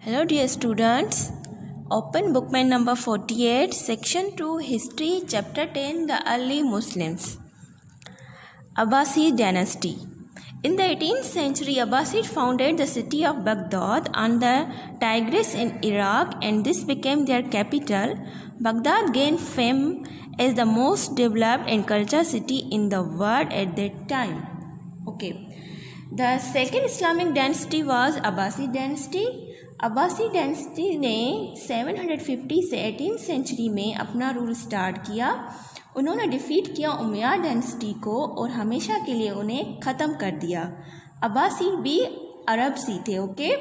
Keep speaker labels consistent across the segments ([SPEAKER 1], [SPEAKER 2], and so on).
[SPEAKER 1] Hello dear students, open bookmark number 48, section 2, history, chapter 10, the early Muslims. Abbasid dynasty. In the 18th century, Abbasid founded the city of Baghdad on the Tigris in Iraq, and this became their capital. Baghdad gained fame as the most developed and cultured city in the world at that time. Okay. The second Islamic dynasty was Abbasid dynasty. Abbasi dynasty ने 750 से 18th century में अपना rule start किया. उन्होंने defeat किया Umayyad dynasty को और हमेशा के लिए उन्हें ख़त्म कर दिया. अब्बासी भी अरब सी थे. ओके.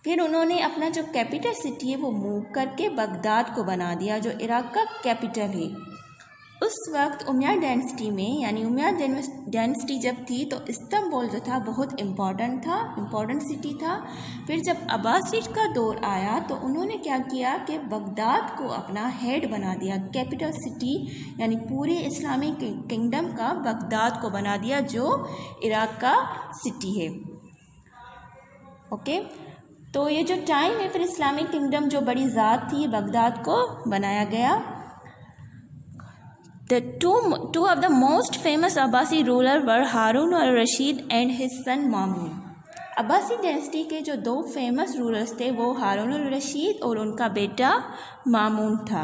[SPEAKER 1] फिर उन्होंने अपना जो कैपिटल सिटी है वो मूव करके बगदाद को बना दिया, जो इराक का कैपिटल है. उस वक्त उमैयद डायनेस्टी में, यानी उमैयद डायनेस्टी जब थी तो इस्तांबुल जो था बहुत इम्पॉर्टेंट सिटी था. फिर जब अब्बासिड का दौर आया तो उन्होंने क्या किया कि बगदाद को अपना हेड बना दिया, कैपिटल सिटी, यानी पूरे इस्लामिक किंगडम का बगदाद को बना दिया जो इराक का सिटी है. ओके. तो ये जो टाइम है फिर इस्लामिक किंगडम जो बड़ी ज़ात थी बगदाद को बनाया गया. The two of the most famous Abbasi rulers were Harun al-Rashid and his son Mamun. Abbasi dynasty के जो दो फेमस रूलर्स थे वो हारून अल-रशीद और उनका बेटा मामून था.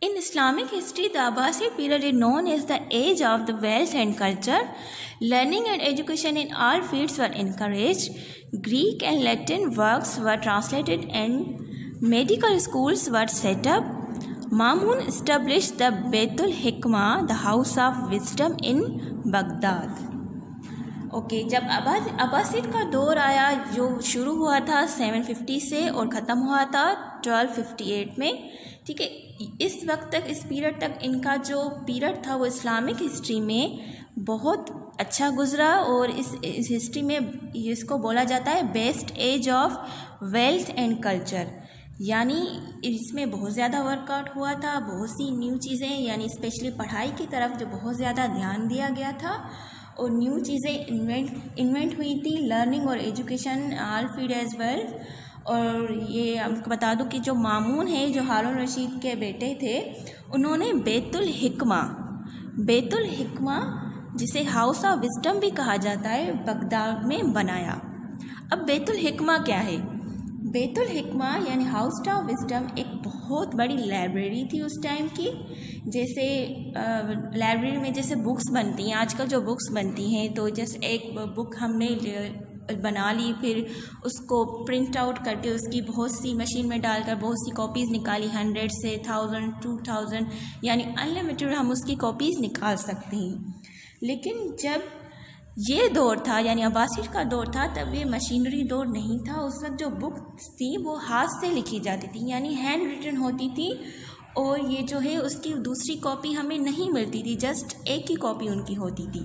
[SPEAKER 1] In Islamic history, the Abbasid period is known as the age of the wealth and culture. Learning and education in all fields were encouraged. Greek and Latin works were translated and medical schools were set up. Mamun established the Baitul Hikmah, the house of wisdom in Baghdad. Okay. जब Abbasid का दौर आया जो शुरू हुआ था 750 से और ख़त्म हुआ था 1258 में. ठीक है. इस वक्त तक, इस पीरियड तक इनका जो पीरियड था वो इस्लामिक हिस्ट्री में बहुत अच्छा गुजरा और इस हिस्ट्री में इसको बोला जाता है best age of wealth and culture. यानी इसमें बहुत ज़्यादा वर्कआउट हुआ था, बहुत सी न्यू चीज़ें, यानी स्पेशली पढ़ाई की तरफ जो बहुत ज़्यादा ध्यान दिया गया था और न्यू चीज़ें इन्वेंट हुई थी. लर्निंग और education all field as well. और ये आपको बता दूं कि जो मामून है, जो हारून रशीद के बेटे थे, उन्होंने बैतुल हिकमा जिसे हाउस ऑफ विजडम भी कहा जाता है बगदाद में बनाया. अब बैतुल हिकमा क्या है? बैतुल हिकमा यानी हाउस ऑफ विजडम एक बहुत बड़ी लाइब्रेरी थी उस टाइम की. जैसे लाइब्रेरी में जैसे बुक्स बनती हैं आजकल, जो बुक्स बनती हैं तो जैसे एक बुक हमने बना ली, फिर उसको प्रिंट आउट करके उसकी बहुत सी मशीन में डालकर बहुत सी कॉपीज़ निकाली, 100 से 1000 2000, यानी अनलिमिटेड हम उसकी कॉपीज़ निकाल सकते हैं. लेकिन जब ये दौर था, यानी अब्बासिड का दौर था, तब ये मशीनरी दौर नहीं था. उस वक्त जो बुक्स थी वो हाथ से लिखी जाती थी, यानी हैंड रिटन होती थी. और ये जो है उसकी दूसरी कॉपी हमें नहीं मिलती थी, जस्ट एक ही कॉपी उनकी होती थी.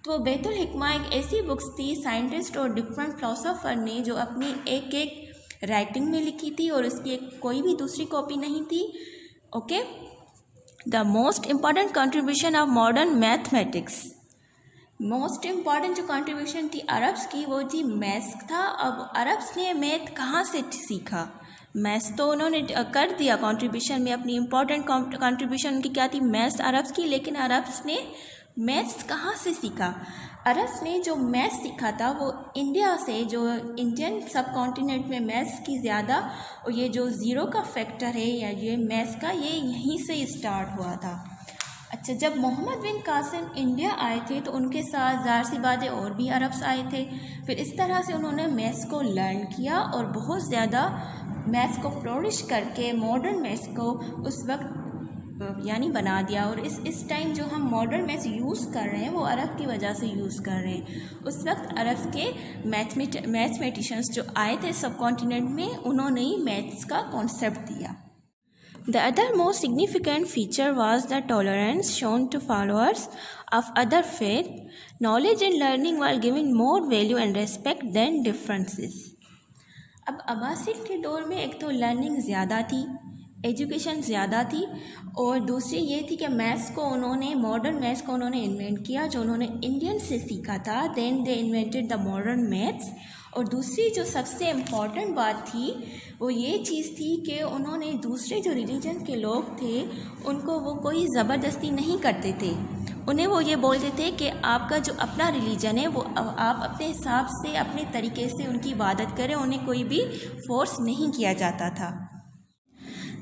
[SPEAKER 1] तो बैतुल हिकमा एक ऐसी बुक्स थी साइंटिस्ट और डिफरेंट फिलोसोफर ने जो अपनी एक एक राइटिंग में लिखी थी और उसकी कोई भी दूसरी कॉपी नहीं थी. Okay. The most important contribution of modern mathematics. Most important जो कंट्रीब्यूशन थी अरब्स की वो थी मैथ्स था. अब अरब्स ने मैथ कहाँ से सीखा? मैथ्स तो उन्होंने कर दिया कंट्रीब्यूशन में, अपनी इम्पॉर्टेंट कंट्रीब्यूशन उनकी क्या थी? मैथ्स अरब्स की. लेकिन अरब्स ने मैथ्स कहाँ से सीखा? अरब्स ने जो मैथ्स सीखा था वो इंडिया से, जो इंडियन सब कॉन्टिनेंट में मैथ्स की ज़्यादा, और ये जो ज़ीरो का फैक्टर है या ये मैथ्स का, ये यहीं से स्टार्ट हुआ था. अच्छा. जब मोहम्मद बिन कासिम इंडिया आए थे तो उनके साथ ज़ाहिर सी बात है और भी अरब्स आए थे. फिर इस तरह से उन्होंने मैथ्स को लर्न किया और बहुत ज़्यादा मैथ्स को फ्लोरिश करके मॉडर्न मैथ्स को उस वक्त यानी बना दिया. और इस टाइम जो हम मॉडर्न मैथ्स यूज़ कर रहे हैं वो अरब की वजह से यूज़ कर रहे हैं. उस वक्त अरब के मैथमेटिशियंस जो आए थे सब कॉन्टिनेंट में, उन्होंने ही मैथ्स का कॉन्सेप्ट दिया. The other most significant feature was the tolerance shown to followers of other faith. Knowledge and learning were given more value and respect than differences. अब अब्बासिड के दौर में एक तो लर्निंग ज़्यादा थी, एजुकेशन ज़्यादा थी, और दूसरी ये थी कि मैथ्स को उन्होंने, मॉडर्न मैथ्स को उन्होंने इन्वेंट किया जो उन्होंने इंडियन से सीखा था. Then they invented the modern maths. और दूसरी जो सबसे इम्पॉर्टेंट बात थी वो ये चीज़ थी कि उन्होंने दूसरे जो रिलीजन के लोग थे उनको वो कोई ज़बरदस्ती नहीं करते थे। उन्हें वो ये बोलते थे कि आपका जो अपना रिलीजन है वो आप अपने हिसाब से अपने तरीके से उनकी इबादत करें, उन्हें कोई भी फोर्स नहीं किया जाता था।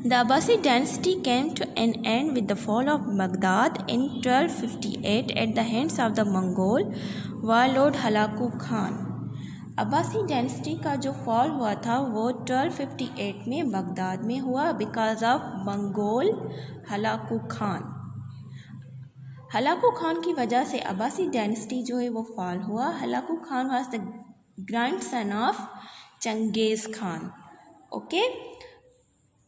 [SPEAKER 1] The Abbasid dynasty came to an end with the fall of Baghdad in 1258 at the hands of the Mongol warlord Halaku Khan. Abbasi dynasty का जो फॉल हुआ था वो 1258 में बगदाद में हुआ because of Mongol Hulagu Khan. Hulagu Khan की वजह से अब्बासी डायनेस्टी जो है वो फॉल हुआ। Hulagu Khan was the grand son of Changez Khan. Okay,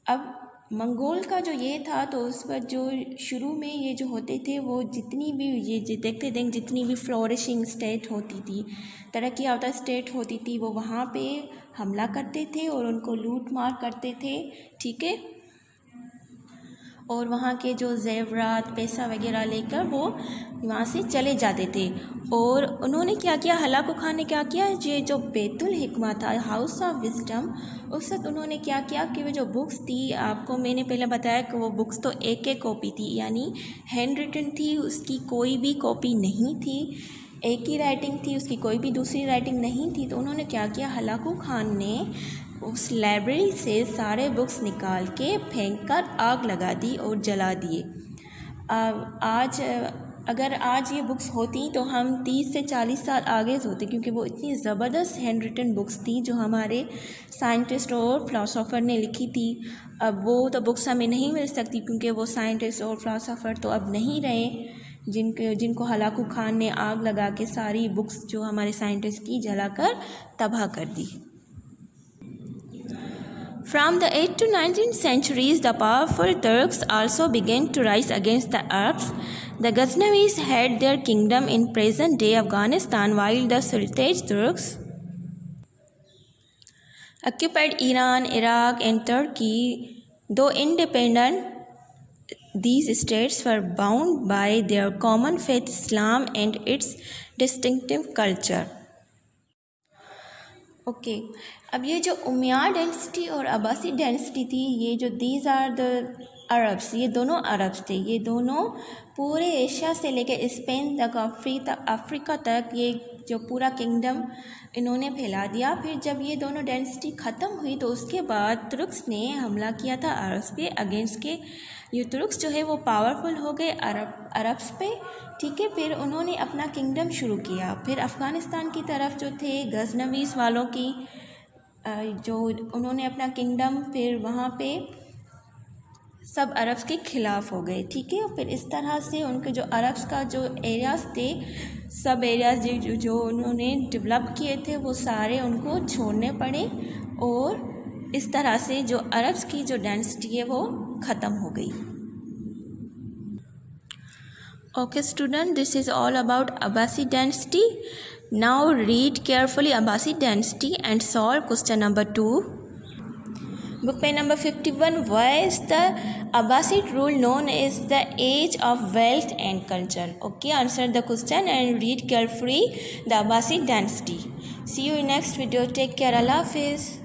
[SPEAKER 1] अब मंगोल का जो ये था तो उस पर जो शुरू में ये जो होते थे वो जितनी भी ये देखते जितनी भी फ्लोरिशिंग स्टेट होती थी, तरक्की याफ्ता स्टेट होती थी, वो वहाँ पे हमला करते थे और उनको लूट मार करते थे। ठीक है, और वहाँ के जो ज़ेवरात पैसा वगैरह लेकर वो वहाँ से चले जाते थे। और उन्होंने क्या किया, हलाकू खान ने क्या किया, ये जो बैतुल हिकमा था, हाउस ऑफ विजडम, उस वक्त उन्होंने क्या किया कि वो जो बुक्स थी, आपको मैंने पहले बताया कि वो बुक्स तो एक कॉपी थी, यानी हैंड रिटन थी, उसकी कोई भी कॉपी नहीं थी, एक ही राइटिंग थी, उसकी कोई भी दूसरी राइटिंग नहीं थी। तो उन्होंने क्या किया, हलाकू खान ने उस लाइब्रेरी से सारे बुक्स निकाल के फेंक कर आग लगा दी और जला दिए। अगर आज ये बुक्स होती तो हम 30 से 40 साल आगे होते, क्योंकि वो इतनी ज़बरदस्त हैंड रिटन बुक्स थी जो हमारे साइंटिस्ट और फ़िलासफ़र ने लिखी थी। अब वो तो बुक्स हमें नहीं मिल सकती क्योंकि वो साइंटिस्ट और फ़िलासफ़र तो अब नहीं रहे जिनको हलाकू खान ने आग लगा के सारी बुक्स जो हमारे साइंटिस्ट की जलाकर तबाह कर दी। From the 8th to 19th centuries, the powerful Turks also began to rise against the Arabs. The Ghaznavis had their kingdom in present-day Afghanistan, while the Sultanate Turks occupied Iran, Iraq, and Turkey. Though independent, these states were bound by their common faith, Islam, and its distinctive culture. Okay, अब ये जो उमैय्यद dynasty और Abbasi dynasty थी, ये जो these are the Arabs, ये दोनों Arabs थे, ये दोनों पूरे एशिया से लेकर स्पेन तक, अफ्रीका तक ये जो पूरा किंगडम इन्होंने फैला दिया। फिर जब ये दोनों डायनेस्टी ख़त्म हुई तो उसके बाद तुर्क्स ने हमला किया था अरब्स पे अगेंस्ट के। ये तुर्क्स जो है वो पावरफुल हो गए अरब्स पे। ठीक है, फिर उन्होंने अपना किंगडम शुरू किया। फिर अफ़गानिस्तान की तरफ जो थे गज़नवीस वालों की जो उन्होंने अपना किंगडम फिर वहाँ पे सब अरब्स के ख़िलाफ़ हो गए। ठीक है, फिर इस तरह से उनके जो अरब्स का जो एरियाज़ थे, सब एरियाज़ जो उन्होंने डेवलप किए थे वो सारे उनको छोड़ने पड़े और इस तरह से जो अरब्स की जो डायनेस्टी है वो ख़त्म हो गई। Okay student, this is all about Abbasid dynasty. Now read carefully Abbasid dynasty and solve question number 2. Book page number 51. Why is the Abbasid rule known as the age of wealth and culture? Okay, answer the question and read carefully the Abbasid dynasty. See you in next video. Take care. Allah Hafiz.